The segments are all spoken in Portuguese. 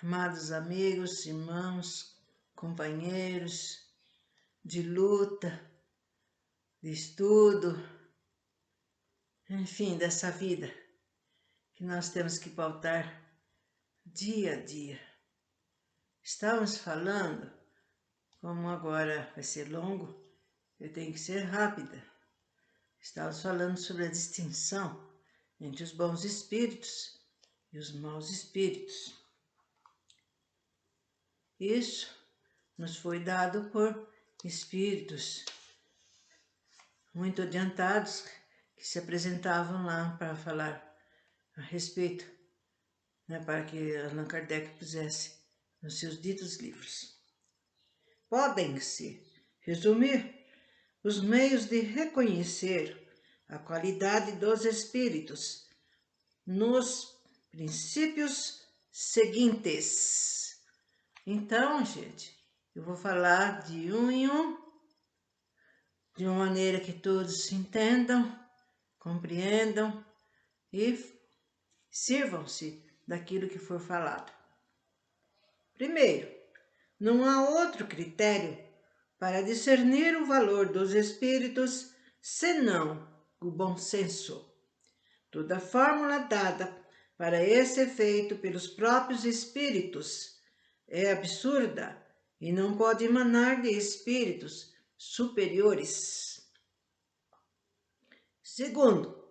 Amados amigos, irmãos, companheiros de luta, de estudo, enfim, dessa vida que nós temos que pautar dia a dia. Estamos falando, como agora vai ser longo, eu tenho que ser rápida. Estamos falando sobre a distinção entre os bons espíritos e os maus espíritos. Isso nos foi dado por espíritos muito adiantados que se apresentavam lá para falar a respeito, para que Allan Kardec pusesse nos seus ditos livros. Podem-se resumir os meios de reconhecer a qualidade dos espíritos nos princípios seguintes. Então, gente, eu vou falar de um em um, de uma maneira que todos entendam, compreendam e sirvam-se daquilo que for falado. Primeiro, não há outro critério para discernir o valor dos espíritos senão o bom senso. Toda fórmula dada para esse efeito pelos próprios espíritos é absurda e não pode emanar de espíritos superiores. Segundo,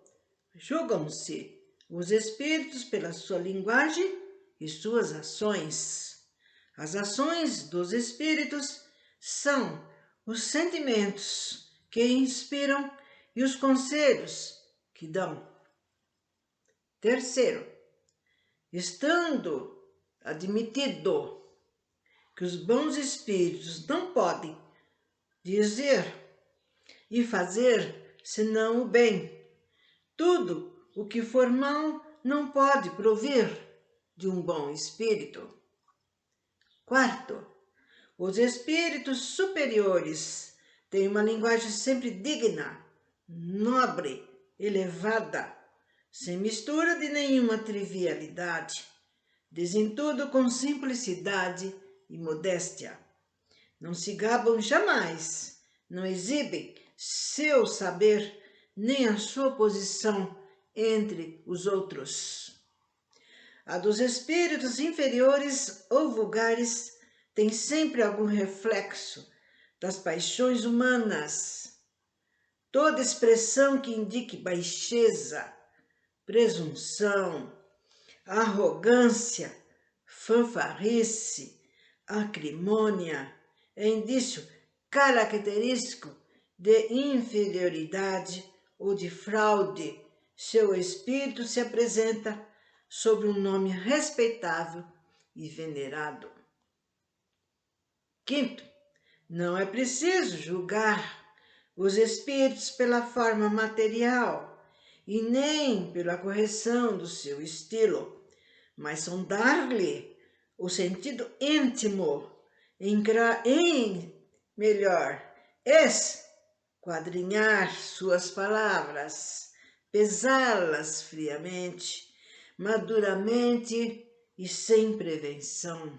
julgam-se os espíritos pela sua linguagem e suas ações. As ações dos espíritos são os sentimentos que inspiram e os conselhos que dão. Terceiro, estando admitido que os bons espíritos não podem dizer e fazer senão o bem, tudo o que for mal não pode provir de um bom espírito. Quarto, os espíritos superiores têm uma linguagem sempre digna, nobre, elevada, sem mistura de nenhuma trivialidade. Dizem tudo com simplicidade e modéstia. Não se gabam jamais, não exibem seu saber nem a sua posição entre os outros. A dos espíritos inferiores ou vulgares tem sempre algum reflexo das paixões humanas. Toda expressão que indique baixeza, presunção, arrogância, fanfarrice, acrimônia é indício característico de inferioridade ou de fraude. Seu espírito se apresenta sob um nome respeitável e venerado. Quinto, não é preciso julgar os espíritos pela forma material e nem pela correção do seu estilo, mas sondar-lhe o sentido íntimo, esquadrinhar suas palavras, pesá-las friamente, maduramente e sem prevenção.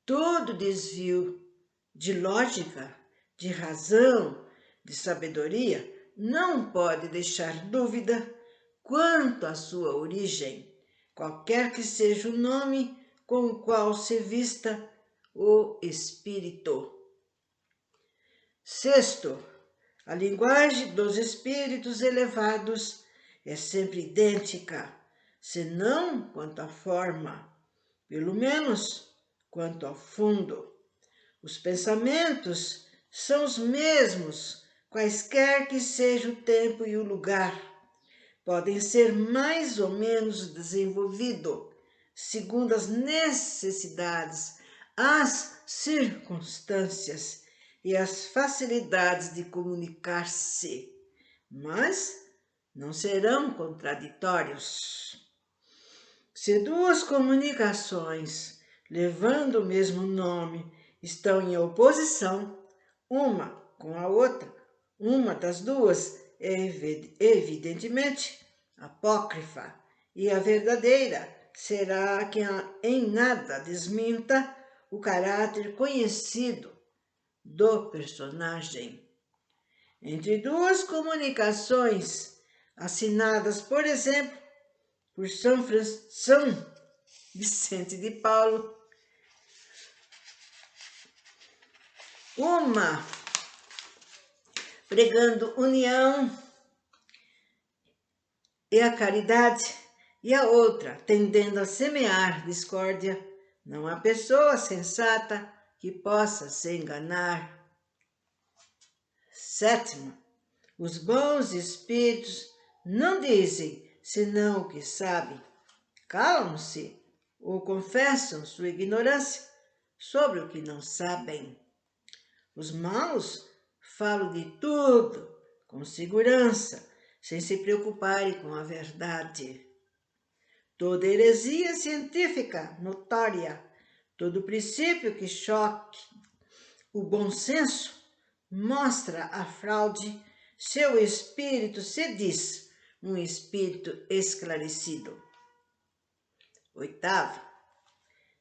Todo desvio de lógica, de razão, de sabedoria não pode deixar dúvida quanto à sua origem, qualquer que seja o nome com o qual se vista o espírito. Sexto, a linguagem dos espíritos elevados é sempre idêntica, senão quanto à forma, pelo menos quanto ao fundo. Os pensamentos são os mesmos, quaisquer que seja o tempo e o lugar. Podem ser mais ou menos desenvolvidos, segundo as necessidades, as circunstâncias e as facilidades de comunicar-se, mas não serão contraditórios. Se duas comunicações, levando o mesmo nome, estão em oposição, uma com a outra, uma das duas é evidentemente apócrifa e a verdadeira será que em nada desminta o caráter conhecido do personagem. Entre duas comunicações assinadas, por exemplo, por São Vicente de Paulo, uma pregando união e a caridade, e a outra tendendo a semear discórdia, não há pessoa sensata que possa se enganar. Sétima, os bons espíritos não dizem senão o que sabem, calam-se ou confessam sua ignorância sobre o que não sabem. Os maus falam de tudo com segurança, sem se preocuparem com a verdade. Toda heresia científica notória, todo princípio que choque o bom senso, mostra a fraude. Seu espírito se diz um espírito esclarecido. Oitavo,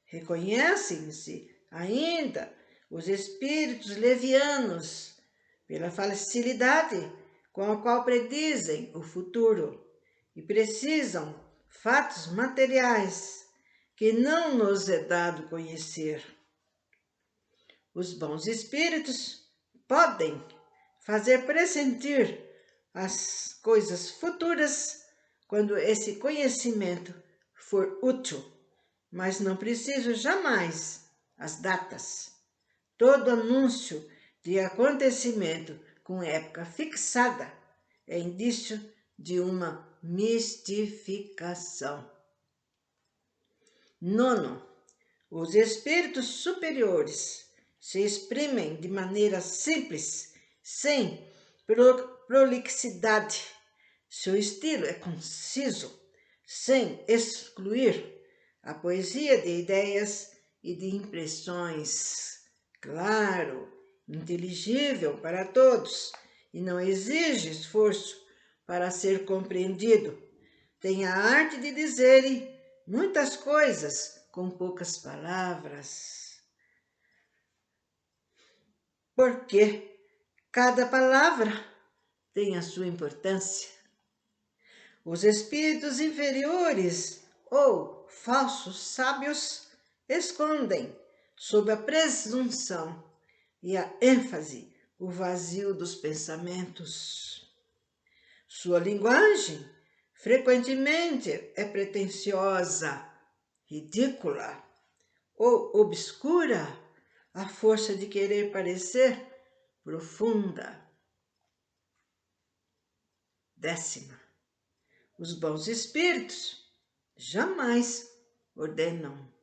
reconhecem-se ainda os espíritos levianos pela facilidade com a qual predizem o futuro e precisam fatos materiais que não nos é dado conhecer. Os bons espíritos podem fazer pressentir as coisas futuras quando esse conhecimento for útil, mas não preciso jamais as datas. Todo anúncio de acontecimento com época fixada é indício de uma mistificação. Nono, os espíritos superiores se exprimem de maneira simples, sem prolixidade. Seu estilo é conciso, sem excluir a poesia de ideias e de impressões. Claro, inteligível para todos e não exige esforço para ser compreendido. Tem a arte de dizerem muitas coisas com poucas palavras. Porque cada palavra tem a sua importância. Os espíritos inferiores ou falsos sábios escondem, sob a presunção e a ênfase, o vazio dos pensamentos. Sua linguagem frequentemente é pretensiosa, ridícula ou obscura, à força de querer parecer profunda. Décima, os bons espíritos jamais ordenam,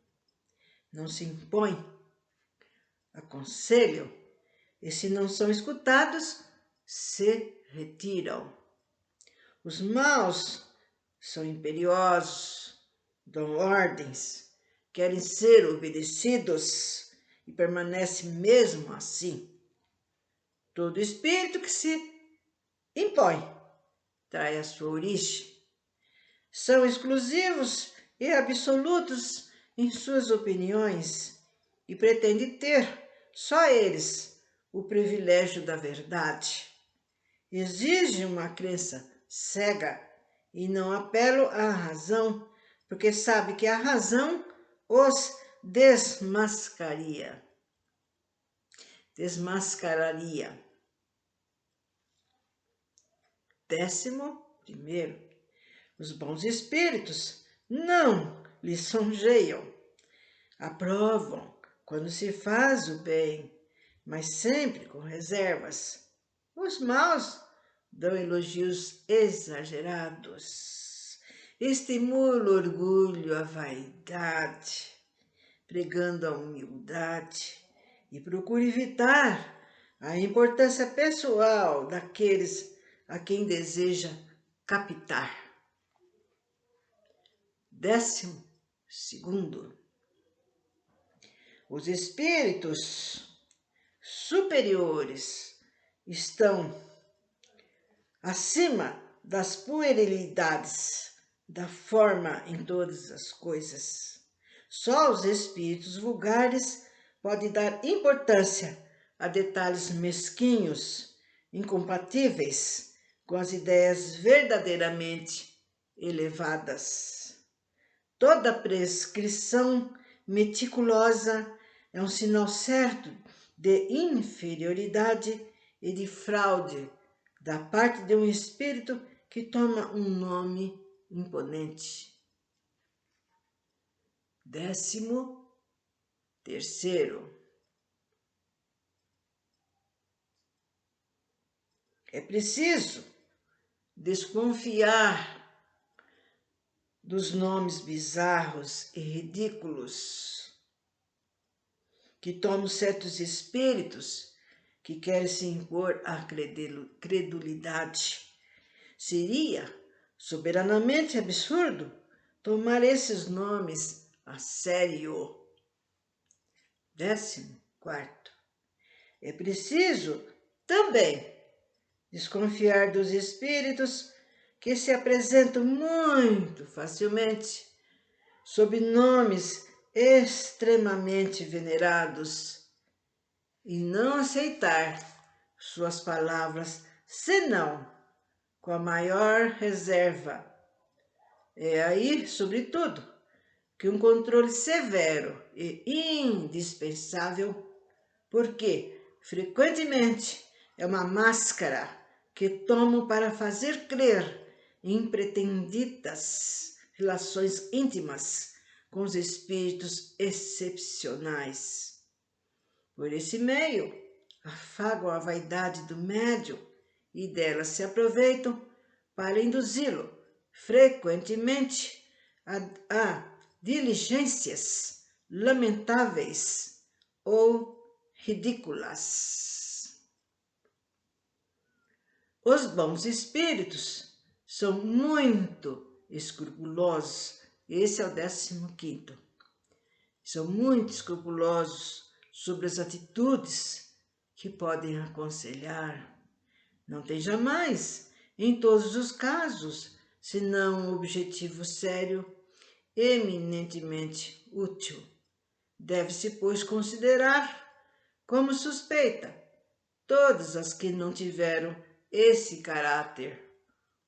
não se impõem, aconselham, e se não são escutados, se retiram. Os maus são imperiosos, dão ordens, querem ser obedecidos e permanecem mesmo assim. Todo espírito que se impõe trai a sua origem. São exclusivos e absolutos em suas opiniões e pretendem ter, só eles, o privilégio da verdade. Exige uma crença cega e não apelo à razão, porque sabe que a razão os desmascararia. Décimo primeiro, os bons espíritos não lisonjeiam, aprovam quando se faz o bem, mas sempre com reservas. Os maus dão elogios exagerados, estimulam o orgulho, a vaidade, pregando a humildade e procuram evitar a importância pessoal daqueles a quem deseja captar. 12º, os espíritos superiores estão acima das puerilidades dá forma em todas as coisas. Só os espíritos vulgares podem dar importância a detalhes mesquinhos, incompatíveis com as ideias verdadeiramente elevadas. Toda prescrição meticulosa é um sinal certo de inferioridade e de fraude da parte de um espírito que toma um nome imponente. 13º. É preciso desconfiar dos nomes bizarros e ridículos que tomam certos espíritos que querem se impor à credulidade. Seria soberanamente absurdo tomar esses nomes a sério. 14º. É preciso também desconfiar dos espíritos que se apresentam muito facilmente sob nomes extremamente venerados e não aceitar suas palavras senão com a maior reserva. É aí, sobretudo, que um controle severo e indispensável, porque frequentemente é uma máscara que tomam para fazer crer em pretendidas relações íntimas com os espíritos excepcionais. Por esse meio, afagam a vaidade do médium e dela se aproveitam para induzi-lo frequentemente a diligências lamentáveis ou ridículas. Os bons espíritos são muito escrupulosos. Esse é o 15º. São muito escrupulosos sobre as atitudes que podem aconselhar. Não tem jamais, em todos os casos, senão um objetivo sério, eminentemente útil. Deve-se, pois, considerar como suspeita todas as que não tiveram esse caráter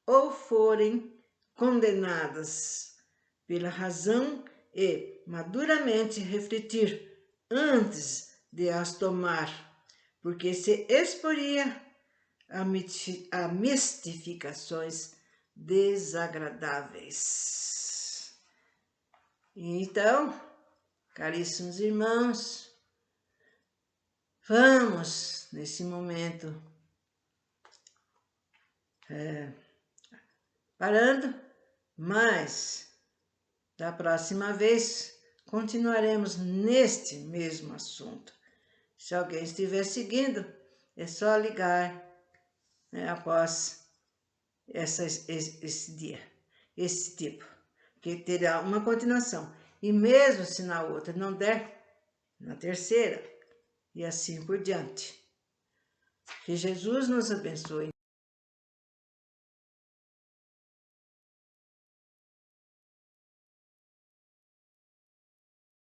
ou forem condenadas pela razão e maduramente refletir antes de as tomar, porque se exporia a mistificações desagradáveis. Então, caríssimos irmãos, vamos, nesse momento, parando, mas da próxima vez continuaremos neste mesmo assunto. Se alguém estiver seguindo, é só ligar, né, após esse dia, esse tipo, que terá uma continuação. E mesmo se na outra não der, na terceira, e assim por diante. Que Jesus nos abençoe.